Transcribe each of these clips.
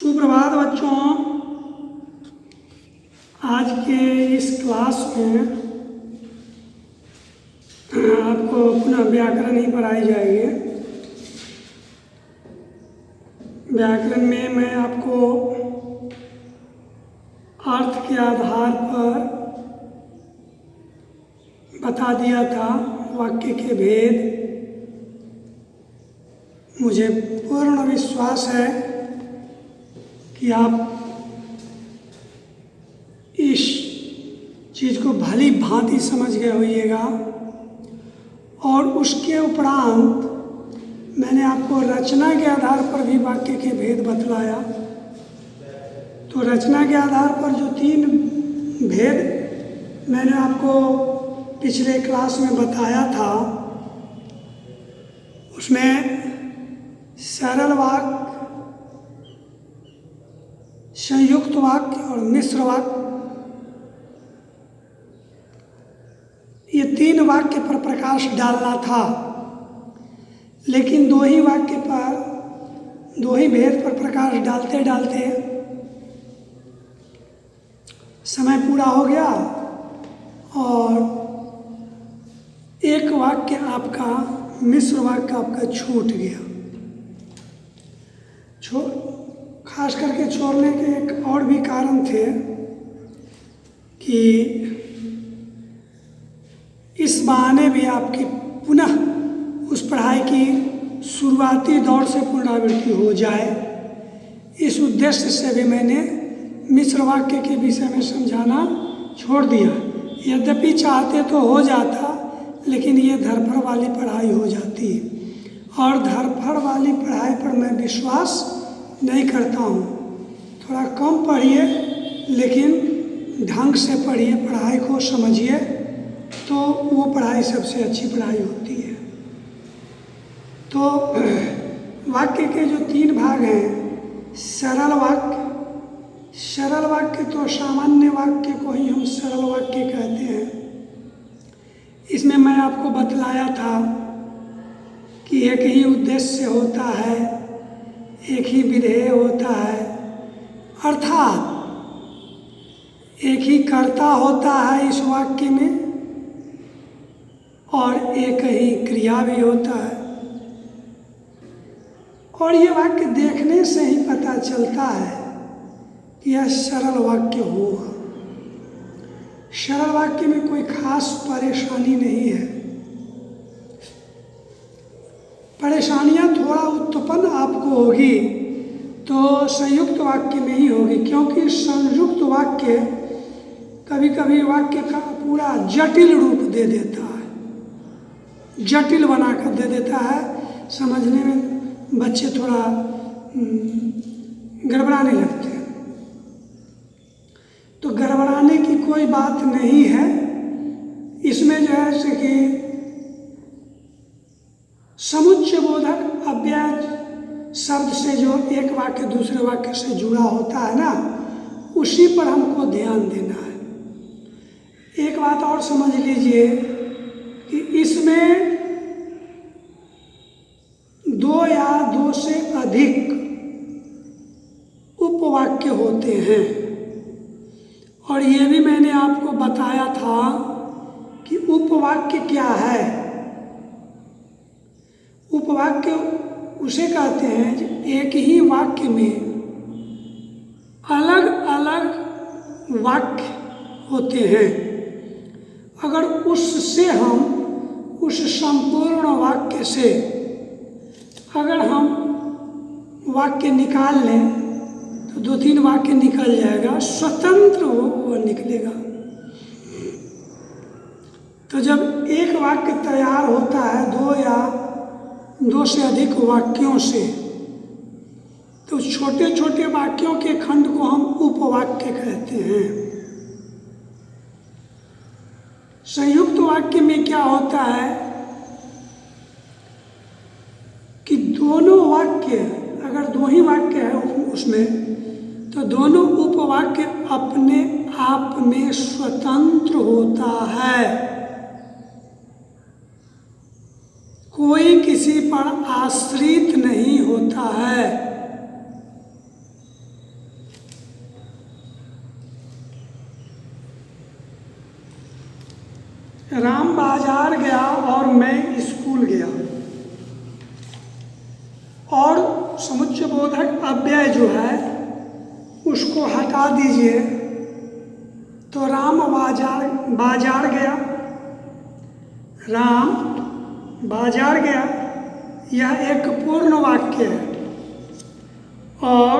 सुप्रभात बच्चों। आज के इस क्लास में आपको पुनः व्याकरण ही पढ़ाई जाएगी। व्याकरण में मैं आपको अर्थ के आधार पर बता दिया था वाक्य के भेद। मुझे पूर्ण विश्वास है कि आप इस चीज़ को भली भांति समझ गए होइएगा। और उसके उपरांत मैंने आपको रचना के आधार पर भी वाक्य के भेद बतलाया। तो रचना के आधार पर जो 3 भेद मैंने आपको पिछले क्लास में बताया था, उसमें सरल वाक्य, संयुक्त वाक्य और मिश्र वाक्य, ये 3 वाक्य पर प्रकाश डालना था। लेकिन 2 ही वाक्य पर, 2 ही भेद पर प्रकाश डालते डालते समय पूरा हो गया और एक वाक्य आपका, मिश्र वाक्य आपका छूट गया। खास करके छोड़ने के एक और भी कारण थे कि इस बहाने भी आपकी पुनः उस पढ़ाई की शुरुआती दौर से पुनरावृत्ति हो जाए, इस उद्देश्य से भी मैंने मिश्र वाक्य के विषय में समझाना छोड़ दिया। यद्यपि चाहते तो हो जाता, लेकिन ये धरफड़ वाली पढ़ाई हो जाती और धरफड़ वाली पढ़ाई पर मैं विश्वास नहीं करता हूँ। थोड़ा कम पढ़िए लेकिन ढंग से पढ़िए, पढ़ाई को समझिए, तो वो पढ़ाई सबसे अच्छी पढ़ाई होती है। तो वाक्य के जो 3 भाग हैं, सरल वाक्य, सरल वाक्य तो सामान्य वाक्य को ही हम सरल वाक्य कहते हैं। इसमें मैं आपको बतलाया था कि एक ही उद्देश्य होता है, एक ही विधेय होता है, अर्थात एक ही कर्ता होता है इस वाक्य में और एक ही क्रिया भी होता है। और ये वाक्य देखने से ही पता चलता है कि यह सरल वाक्य होगा। सरल वाक्य में कोई खास परेशानी नहीं है। परेशानियां थोड़ा उत्पन्न आपको होगी तो संयुक्त वाक्य में ही होगी, क्योंकि संयुक्त वाक्य कभी कभी वाक्य का पूरा जटिल रूप दे देता है, जटिल बनाकर दे देता है। समझने में बच्चे थोड़ा गड़बड़ाने लगते हैं। तो गड़बड़ाने की कोई बात नहीं है। इसमें जो है जैसे कि समुच्चय बोधक अव्यय शब्द से जो एक वाक्य दूसरे वाक्य से जुड़ा होता है ना, उसी पर हमको ध्यान देना है। एक बात और समझ लीजिए कि इसमें 2 या 2 से अधिक उपवाक्य होते हैं। और ये भी मैंने आपको बताया था कि उपवाक्य क्या है। उपवाक्य उसे कहते हैं जो एक ही वाक्य में अलग अलग वाक्य होते हैं। अगर उससे हम, उस संपूर्ण वाक्य से अगर हम वाक्य निकाल लें तो 2-3 वाक्य निकल जाएगा, स्वतंत्र वो निकलेगा। तो जब एक वाक्य तैयार होता है 2 या 2 से अधिक वाक्यों से, तो छोटे छोटे वाक्यों के खंड को हम उपवाक्य कहते हैं। संयुक्त वाक्य में क्या होता है कि दोनों वाक्य, अगर 2 ही वाक्य है उसमें, तो दोनों उपवाक्य अपने आप में स्वतंत्र होता है। कोई किसी पर आश्रित नहीं होता है। राम बाजार गया और मैं स्कूल गया। और समुच्चयबोधक अव्यय जो है उसको हटा दीजिए, तो राम बाजार गया, राम बाजार गया, यह एक पूर्ण वाक्य है। और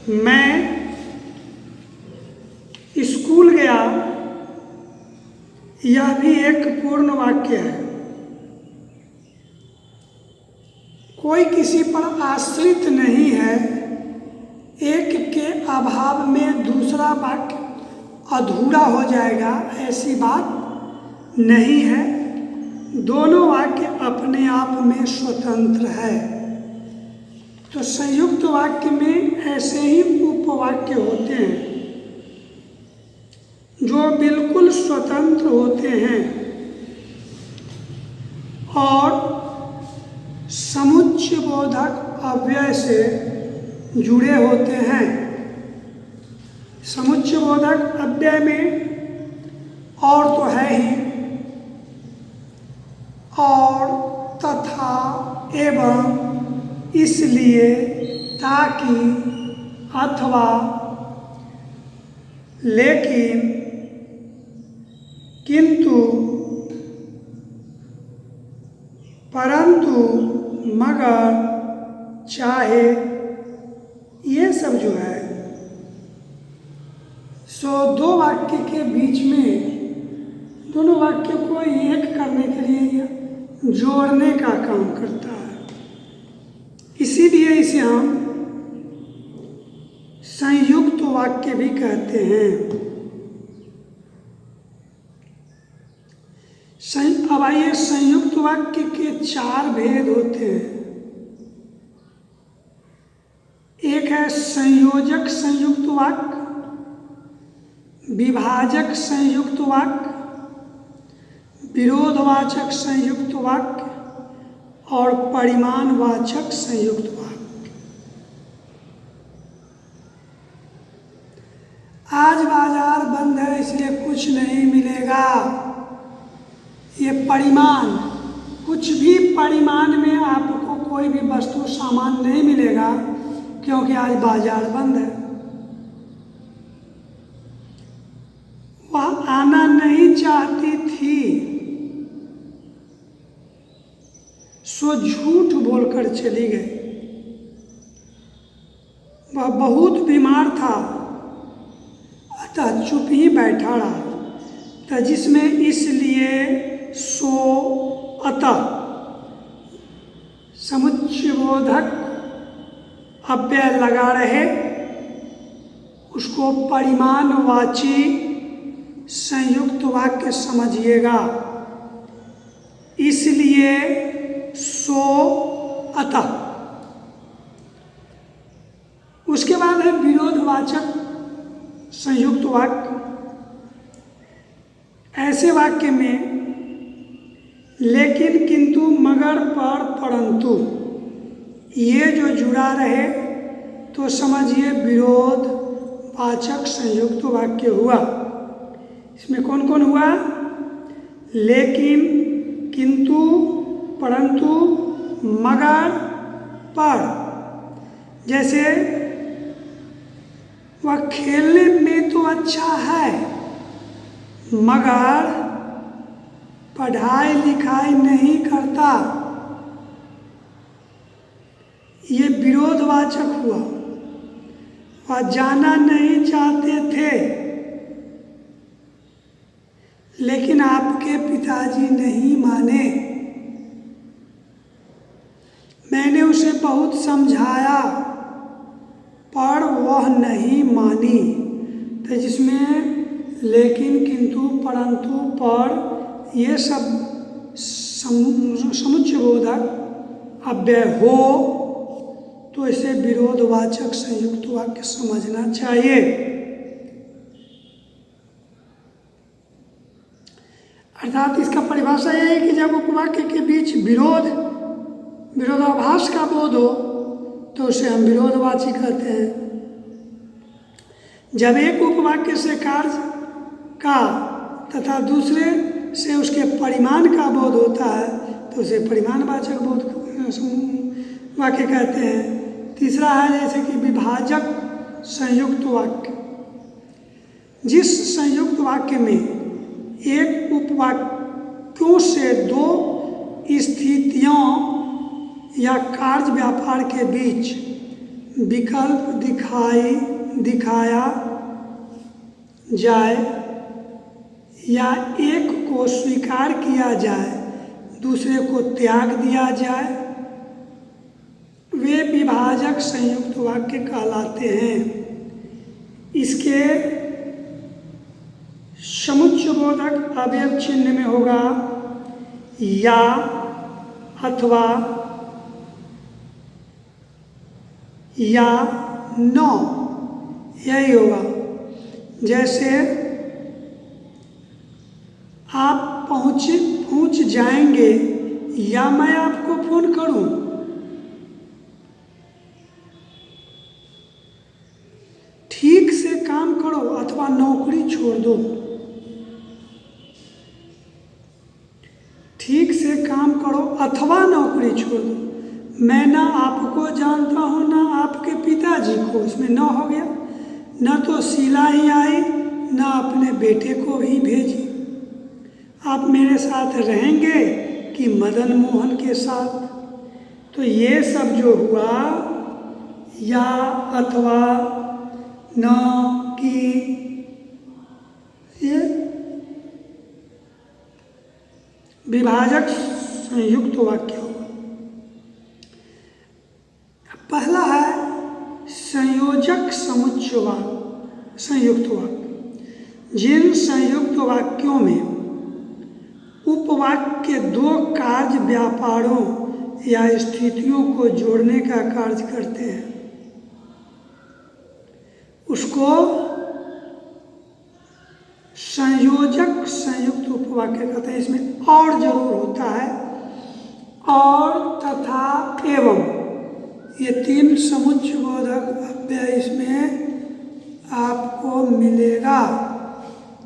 मैं स्कूल गया, यह भी एक पूर्ण वाक्य है। कोई किसी पर आश्रित नहीं है, एक के अभाव में दूसरा वाक्य अधूरा हो जाएगा, ऐसी बात नहीं है। दोनों वाक्य अपने आप में स्वतंत्र है। तो संयुक्त वाक्य में ऐसे ही उपवाक्य होते हैं जो बिल्कुल स्वतंत्र होते हैं और समुच्चयबोधक अव्यय से जुड़े होते हैं। समुच्चयबोधक अव्यय में और तो है ही, और, तथा, एवं, इसलिए, ताकि, अथवा, लेकिन, किंतु, परंतु, मगर, चाहे, ये सब जो है सो दो वाक्य के बीच में, दोनों वाक्य को एक करने के लिए जोड़ने का काम करता है। इसीलिए इसे हम संयुक्त वाक्य भी कहते हैं। अब आइए, संयुक्त वाक्य के 4 भेद होते हैं। एक है संयोजक संयुक्त वाक्य, विभाजक संयुक्त वाक्य, विरोधवाचक संयुक्त वाक्य और परिमाणवाचक संयुक्त वाक्य। आज बाजार बंद है इसलिए कुछ नहीं मिलेगा, ये परिमाण, कुछ भी परिमाण में आपको कोई भी वस्तु सामान नहीं मिलेगा क्योंकि आज बाजार बंद है। वह आना नहीं चाहती थी, सो झूठ बोलकर चली गई। वह बहुत बीमार था अतः चुप ही बैठा रहा, तो जिसमें इसलिए, सो, अतः समुच्चयबोधक अव्यय लगा रहे, उसको परिमाणवाची संयुक्त वाक्य समझिएगा। इसलिए, सो, अतः। उसके बाद है विरोधवाचक संयुक्त वाक्य। ऐसे वाक्य में लेकिन, किंतु, मगर, पर, परंतु ये जो जुड़ा रहे तो समझिए विरोधवाचक संयुक्त वाक्य हुआ। इसमें कौन कौन हुआ? लेकिन, किंतु, परंतु, मगर, पर। जैसे वह खेलने में तो अच्छा है मगर पढ़ाई लिखाई नहीं करता, ये विरोधवाचक हुआ। वह जाना नहीं चाहते थे लेकिन आपके पिताजी नहीं माने। मैंने उसे बहुत समझाया पर वह नहीं मानी। तो जिसमें लेकिन, किंतु, परंतु, पर ये सब समुच्चयबोधक अव्यय हो तो इसे विरोधवाचक संयुक्त वाक्य समझना चाहिए। अर्थात इसका परिभाषा यह है कि जब उपवाक्य के बीच विरोधाभास का बोध हो तो उसे हम विरोधवाची कहते हैं। जब एक उपवाक्य से कार्य का तथा दूसरे से उसके परिमाण का बोध होता है तो उसे परिमाणवाचक बोध वाक्य कहते हैं। तीसरा है जैसे कि विभाजक संयुक्त वाक्य। जिस संयुक्त वाक्य में एक उपवाक्यों से दो स्थितियों या कार्य व्यापार के बीच विकल्प दिखाया जाए या एक को स्वीकार किया जाए दूसरे को त्याग दिया जाए वे विभाजक संयुक्त वाक्य कहलाते हैं। इसके समुच्चयबोधक अवयव चिन्ह में होगा या, अथवा, या, न, यही होगा। जैसे आप पहुंच जाएंगे या मैं आपको फोन करूं। ठीक से काम करो अथवा नौकरी छोड़ दो। ठीक से काम करो अथवा नौकरी छोड़ दो। मैं ना आपको जानता हूँ ना आपके पिताजी को, इसमें न हो गया। न तो शीला ही आई न अपने बेटे को भी भेजी। आप मेरे साथ रहेंगे कि मदन मोहन के साथ। तो ये सब जो हुआ या, अथवा, न, कि, ये विभाजक संयुक्त वाक्य होगा। पहला है संयोजक संयुक्त वाक्य। जिन संयुक्त वाक्यों में उपवाक्य दो कार्य व्यापारों या स्थितियों को जोड़ने का कार्य करते हैं उसको संयोजक संयुक्त उपवाक्य कहते हैं। इसमें और जरूर होता है। और, तथा, एवं, ये तीन समुच्चयबोधक अव्यय इसमें आपको मिलेगा।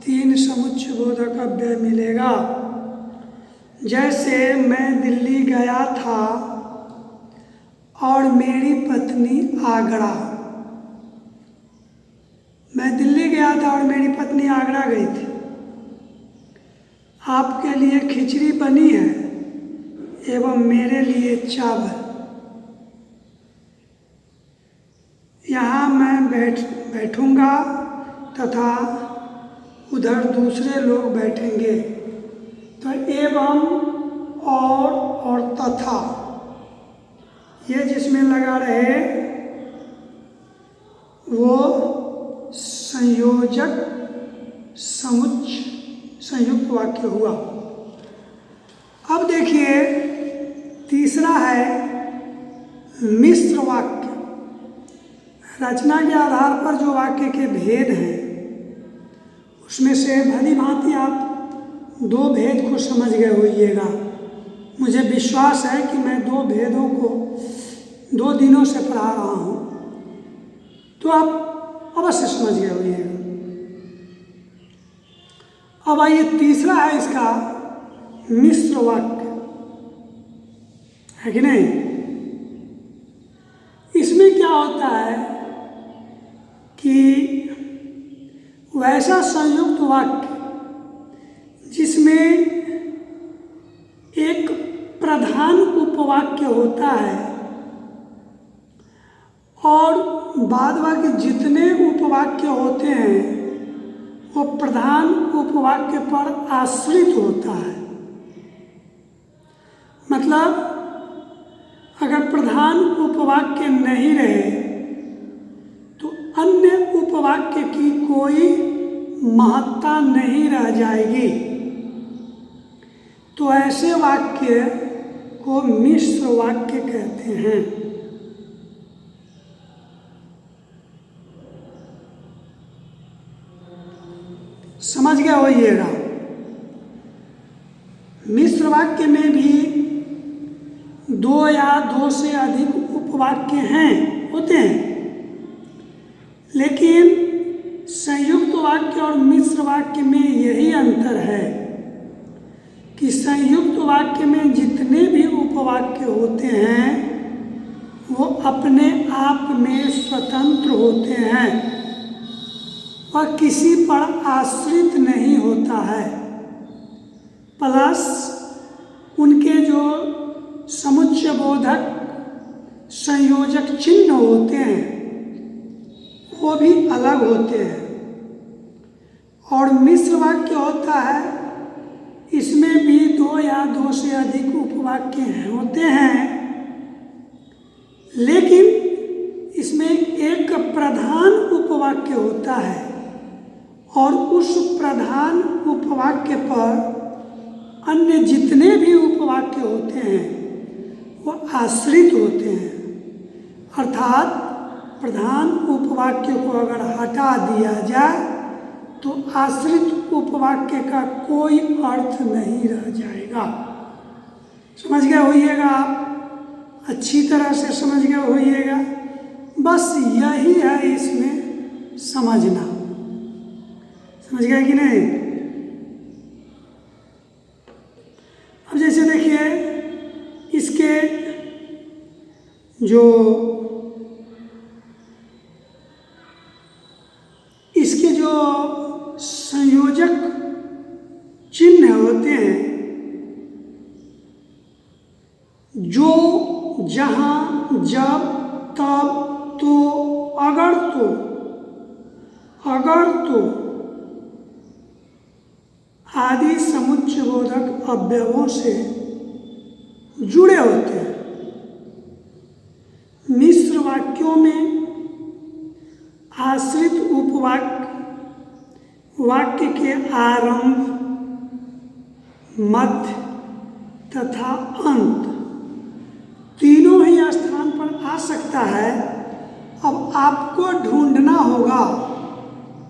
तीन समुच्चयबोधक अव्यय मिलेगा। जैसे मैं दिल्ली गया था और मेरी पत्नी आगरा। मैं दिल्ली गया था और मेरी पत्नी आगरा गई थी। आपके लिए खिचड़ी बनी है एवं मेरे लिए चावल। यहाँ मैं बैठूंगा तथा उधर दूसरे लोग बैठेंगे। तो एवं, और तथा, ये जिसमें लगा रहे वो संयोजक संयुक्त वाक्य हुआ। अब देखिए तीसरा है मिश्र वाक्य। रचना के आधार पर जो वाक्य के भेद हैं उसमें से भली भांति आप दो भेद को समझ गए होइएगा। मुझे विश्वास है कि मैं दो भेदों को 2 दिनों से पढ़ा रहा हूँ तो आप अवश्य समझ गए होइएगा। अब आइए तीसरा है इसका मिश्र वाक्य, है कि नहीं। इसमें क्या होता है कि वैसा संयुक्त वाक्य जिसमें एक प्रधान उपवाक्य होता है और बाद बाकी जितने उपवाक्य होते हैं वो प्रधान उपवाक्य पर आश्रित होता है। मतलब अगर प्रधान उपवाक्य नहीं रहे तो अन्य उपवाक्य की कोई महत्ता नहीं रह जाएगी। तो ऐसे वाक्य को मिश्र वाक्य कहते हैं। समझ गया होइएगा। मिश्र वाक्य में भी 2 या 2 से अधिक उपवाक्य होते हैं, लेकिन संयुक्त वाक्य और मिश्र वाक्य में यही अंतर है संयुक्त वाक्य में जितने भी उपवाक्य होते हैं वो अपने आप में स्वतंत्र होते हैं, वह किसी पर आश्रित नहीं होता है। प्लस उनके जो समुच्चयबोधक संयोजक चिन्ह होते हैं वो भी अलग होते हैं। और मिश्र वाक्य होता है, इसमें भी 2 या 2 से अधिक उपवाक्य होते हैं, लेकिन इसमें एक प्रधान उपवाक्य होता है और उस प्रधान उपवाक्य पर अन्य जितने भी उपवाक्य होते हैं वो आश्रित होते हैं। अर्थात प्रधान उपवाक्य को अगर हटा दिया जाए तो आश्रित उपवाक्य का कोई अर्थ नहीं रह जाएगा। समझ गए होइएगा आप, अच्छी तरह से समझ गए होइएगा। बस यही है इसमें समझना। समझ गए कि नहीं? अब जैसे देखिए इसके जो संयोजक चिन्ह होते हैं, जो, जहाँ, जब, तब, तो, अगर तो आदि समुच्चयबोधक अवयवों से जुड़े होते हैं। मिश्र वाक्यों में आश्रित उपवाक्य वाक्य के आरंभ, मध्य तथा अंत तीनों ही स्थान पर आ सकता है। अब आपको ढूंढना होगा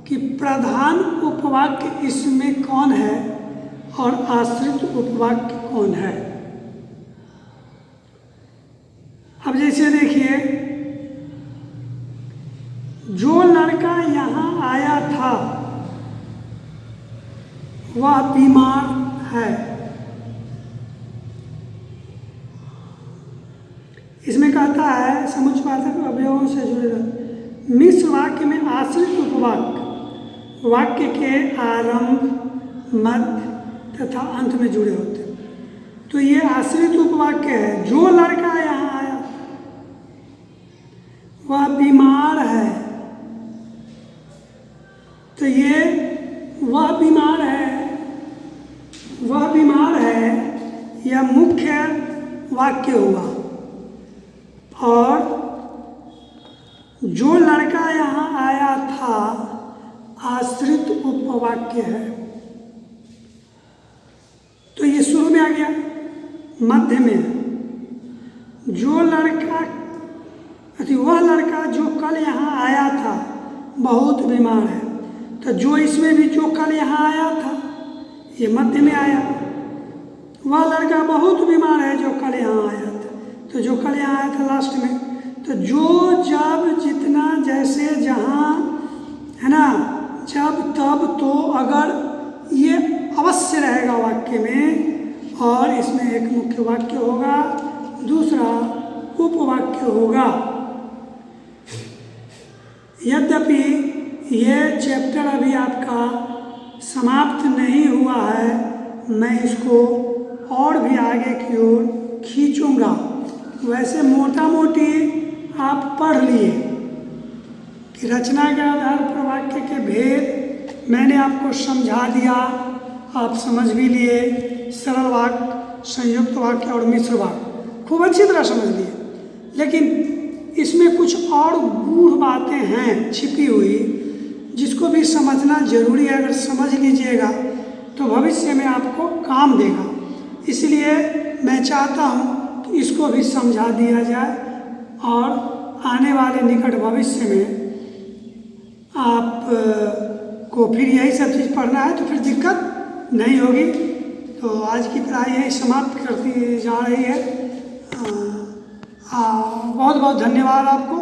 कि प्रधान उपवाक्य इसमें कौन है और आश्रित उपवाक्य कौन है। अब जैसे देखिए, जो लड़का यहाँ आया था वह बीमार है। इसमें कहता है समुच्चयवाचक अवयवों से जुड़े रहते। मिश्र वाक्य में आश्रित उपवाक्य वाक्य के आरंभ, मध्य तथा अंत में जुड़े होते हैं। तो ये आश्रित उपवाक्य है। जो लड़का यहाँ आया वह बीमार है, तो ये वह बीमार है यह मुख्य वाक्य हुआ। और जो लड़का यहाँ आया था आश्रित उपवाक्य है। तो ये शुरू में आ गया। मध्य में जो लड़का, वह लड़का जो कल यहाँ आया था बहुत बीमार है। तो जो इसमें भी जो कल यहाँ आया था ये मध्य में आया। वह लड़का बहुत बीमार है जो कल यहाँ आया था, तो जो कल यहाँ आया था लास्ट में। तो जो, जब, जितना, जैसे, जहाँ, है ना, जब, तब, तो, अगर, ये अवश्य रहेगा वाक्य में। और इसमें एक मुख्य वाक्य होगा, दूसरा उपवाक्य होगा। यद्यपि यह चैप्टर अभी आपका समाप्त नहीं हुआ है, मैं इसको और भी आगे की ओर खींचूंगा। वैसे मोटा मोटी आप पढ़ लिए कि रचना के आधार पर वाक्य के भेद मैंने आपको समझा दिया, आप समझ भी लिए। सरल वाक्य, संयुक्त वाक्य और मिश्र वाक्य खूब अच्छी तरह समझ लिए। लेकिन इसमें कुछ और गूढ़ बातें हैं छिपी हुई, जिसको भी समझना जरूरी है। अगर समझ लीजिएगा तो भविष्य में आपको काम देगा। इसलिए मैं चाहता हूँ कि इसको भी समझा दिया जाए और आने वाले निकट भविष्य में आप को फिर यही सब चीज़ पढ़ना है तो फिर दिक्कत नहीं होगी। तो आज की पढ़ाई यही समाप्त करती जा रही है। बहुत बहुत धन्यवाद आपको।